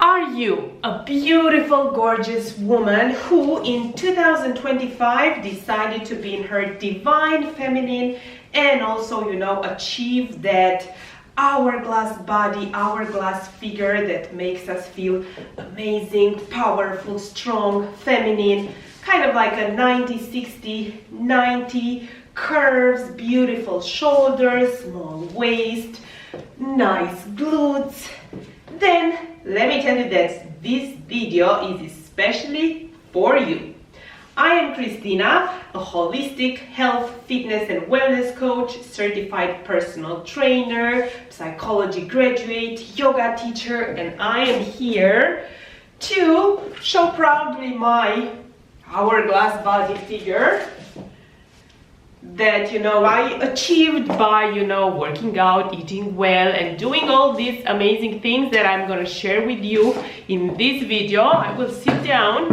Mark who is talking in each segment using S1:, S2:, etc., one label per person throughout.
S1: Are you a beautiful, gorgeous woman who in 2025 decided to be in her divine feminine and also, achieve that hourglass body, hourglass figure that makes us feel amazing, powerful, strong, feminine, kind of like a 90-60-90 curves, beautiful shoulders, small waist, nice glutes? Then let me tell you that this video is especially for you. I am Christina, a holistic health, fitness and wellness coach, certified personal trainer, psychology graduate, yoga teacher, and I am here to show proudly my hourglass body figure that I achieved by working out, eating well, and doing all these amazing things that I'm gonna share with you in this video. I will sit down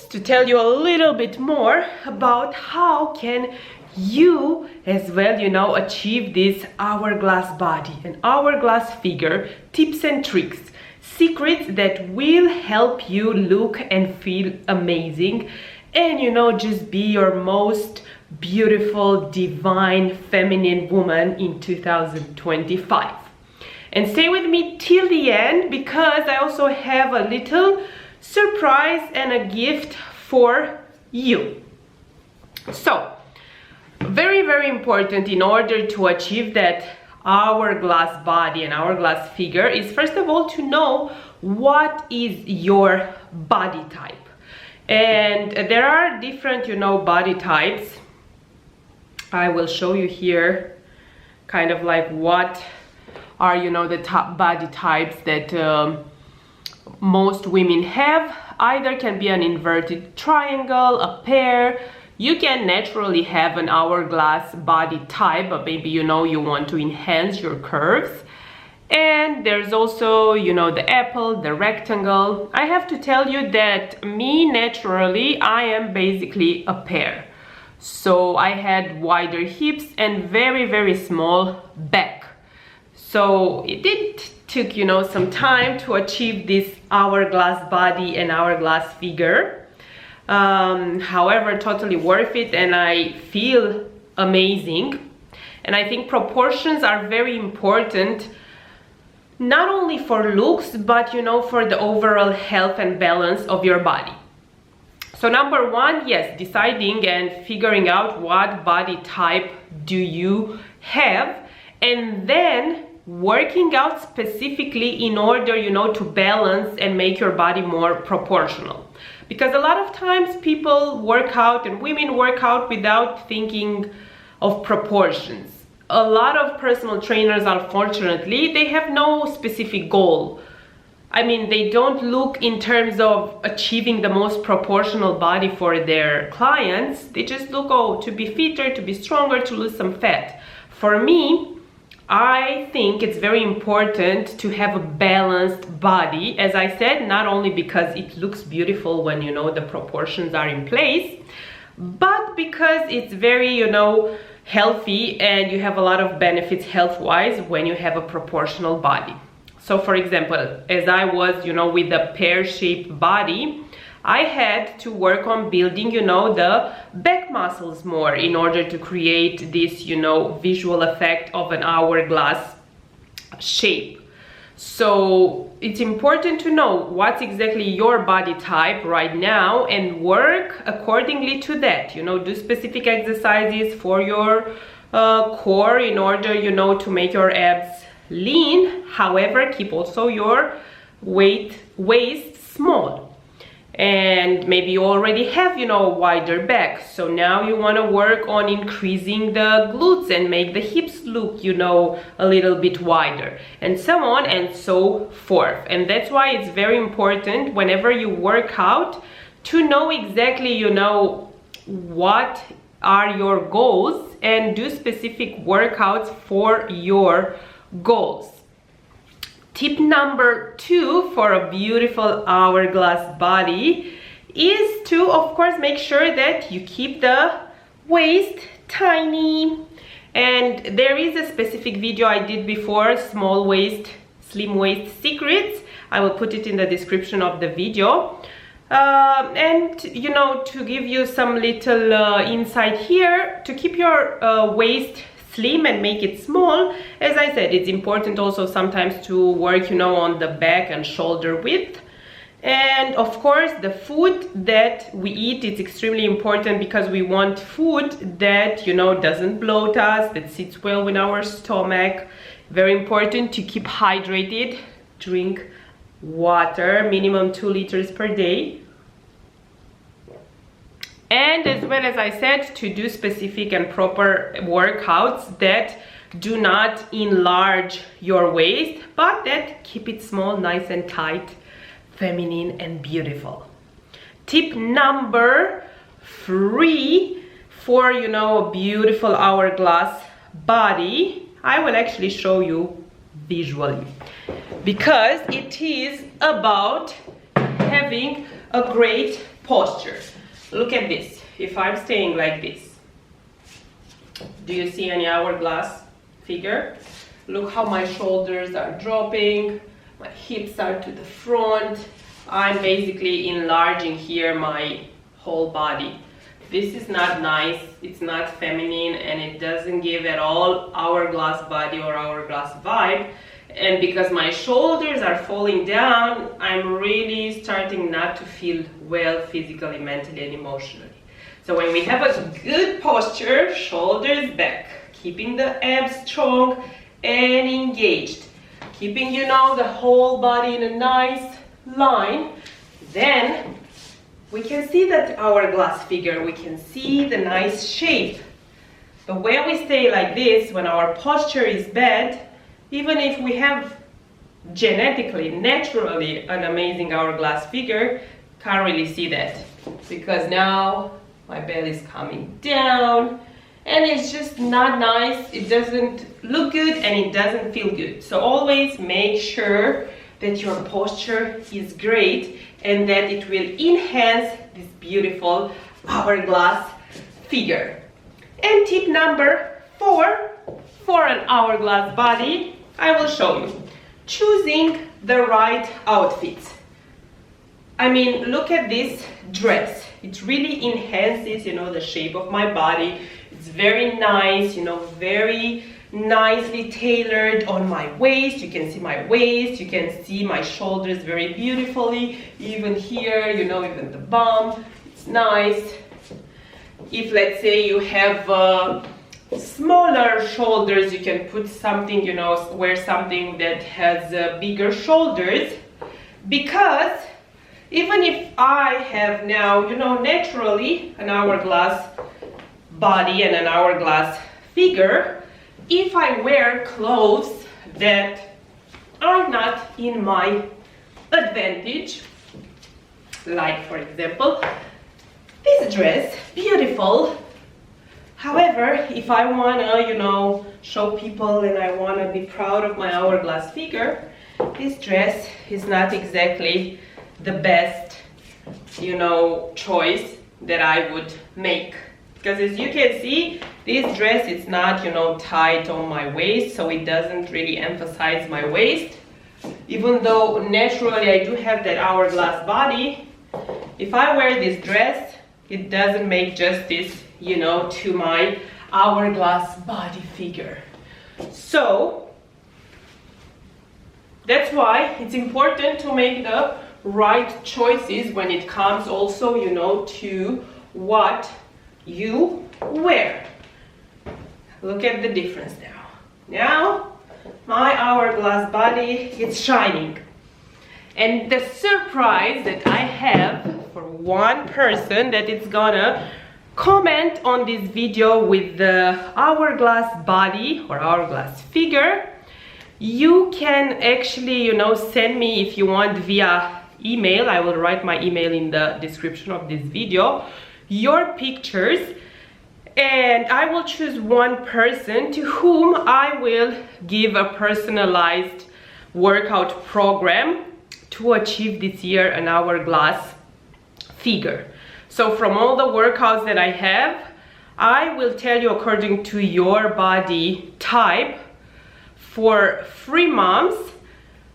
S1: to tell you a little bit more about how can you as well achieve this hourglass body and hourglass figure, tips and tricks, secrets that will help you look and feel amazing and just be your most beautiful, divine, feminine woman in 2025. And stay with me till the end because I also have a little surprise and a gift for you. So, very, very important in order to achieve that hourglass body and hourglass figure is first of all to know what is your body type. And there are different, body types. I will show you here kind of like what are, the top body types that most women have. Either can be an inverted triangle, a pear. You can naturally have an hourglass body type, but maybe you want to enhance your curves. And there's also, the apple, the rectangle. I have to tell you that me, naturally, I am basically a pear. So I had wider hips and very, very small back. So it did took, some time to achieve this hourglass body and hourglass figure. However, totally worth it, and I feel amazing. And I think proportions are very important, not only for looks, but for the overall health and balance of your body. So number one, yes, deciding and figuring out what body type do you have, and then working out specifically in order, to balance and make your body more proportional. Because a lot of times people work out and women work out without thinking of proportions. A lot of personal trainers, unfortunately, they have no specific goal. I mean, they don't look in terms of achieving the most proportional body for their clients. They just look, to be fitter, to be stronger, to lose some fat. For me, I think it's very important to have a balanced body, as I said, not only because it looks beautiful when the proportions are in place, but because it's very healthy and you have a lot of benefits health-wise when you have a proportional body. So for example, as I was with a pear-shaped body, I had to work on building the back muscles more in order to create this visual effect of an hourglass shape. So it's important to know what's exactly your body type right now and work accordingly to that. Do specific exercises for your core in order to make your abs lean. However, keep also your waist small. And maybe you already have a wider back, so now you want to work on increasing the glutes and make the hips look a little bit wider, and so on and so forth. And that's why it's very important whenever you work out to know exactly what are your goals and do specific workouts for your goals. Tip number 2 for a beautiful hourglass body is to, of course, make sure that you keep the waist tiny. And there is a specific video I did before, small waist, slim waist secrets. I will put it in the description of the video. And you know, to give you some little insight here, to keep your waist slim and make it small, as I said, it's important also sometimes to work, you know, on the back and shoulder width. And of course, the food that we eat is extremely important, because we want food that, you know, doesn't bloat us, that sits well in our stomach. Very important to keep hydrated. Drink water, minimum 2 liters per day. And as well, as I said, to do specific and proper workouts that do not enlarge your waist, but that keep it small, nice and tight, feminine and beautiful. Tip number 3 for, you know, a beautiful hourglass body, I will actually show you visually, because it is about having a great posture. Look at this. If I'm staying like this, do you see any hourglass figure? Look how my shoulders are dropping, my hips are to the front. I'm basically enlarging here my whole body. This is not nice, it's not feminine, and it doesn't give at all hourglass body or hourglass vibe. And because my shoulders are falling down, I'm really starting not to feel well physically, mentally, and emotionally. So when we have a good posture, shoulders back, keeping the abs strong and engaged, keeping, you know, the whole body in a nice line, then we can see that hourglass figure, we can see the nice shape. But when we stay like this, when our posture is bad, even if we have genetically, naturally an amazing hourglass figure, can't really see that, because now my belly is coming down and it's just not nice. It doesn't look good and it doesn't feel good. So always make sure that your posture is great and that it will enhance this beautiful hourglass figure. And tip number 4 for an hourglass body, I will show you. Choosing the right outfits. I mean, look at this dress. It really enhances, you know, the shape of my body. It's very nice, you know, very nicely tailored on my waist. You can see my waist, you can see my shoulders very beautifully. Even here, you know, even the bum, it's nice. If, let's say, you have smaller shoulders, you can put something, you know, wear something that has bigger shoulders, because even if I have now, you know, naturally an hourglass body and an hourglass figure, if I wear clothes that are not in my advantage, like for example this dress, beautiful. However, if I wanna, you know, show people and I wanna be proud of my hourglass figure, this dress is not exactly the best, you know, choice that I would make. Because as you can see, this dress is not, you know, tight on my waist, so it doesn't really emphasize my waist. Even though naturally I do have that hourglass body, if I wear this dress, it doesn't make justice, you know, to my hourglass body figure. So that's why it's important to make the right choices when it comes also, you know, to what you wear. Look at the difference now. Now my hourglass body is shining. And the surprise that I have for one person that is gonna comment on this video with the hourglass body or hourglass figure, you can actually, you know, send me, if you want, via email. I will write my email in the description of this video, your pictures, and I will choose one person to whom I will give a personalized workout program to achieve this year an hourglass figure. So from all the workouts that I have, I will tell you according to your body type for 3 months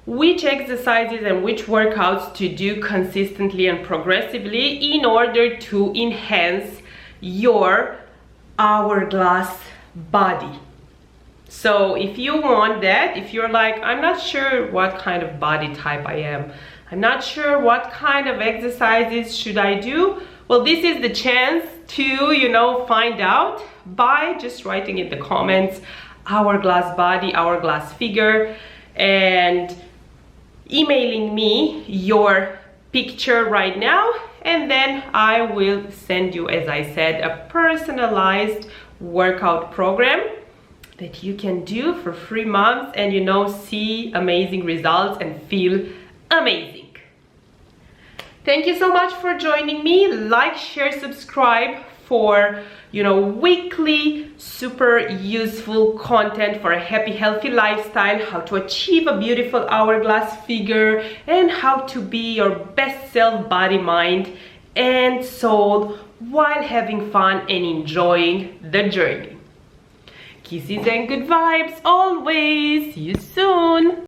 S1: which exercises and which workouts to do consistently and progressively in order to enhance your hourglass body. So if you want that, if you're like, I'm not sure what kind of body type I am, I'm not sure what kind of exercises should I do, well, this is the chance to, find out by just writing in the comments, hourglass body, hourglass figure, and emailing me your picture right now, and then I will send you, as I said, a personalized workout program that you can do for 3 months and see amazing results and feel amazing. Thank you so much for joining me. Like, share, subscribe for weekly super useful content for a happy, healthy lifestyle, how to achieve a beautiful hourglass figure, and how to be your best self, body, mind, and soul while having fun and enjoying the journey. Kisses and good vibes always. See you soon.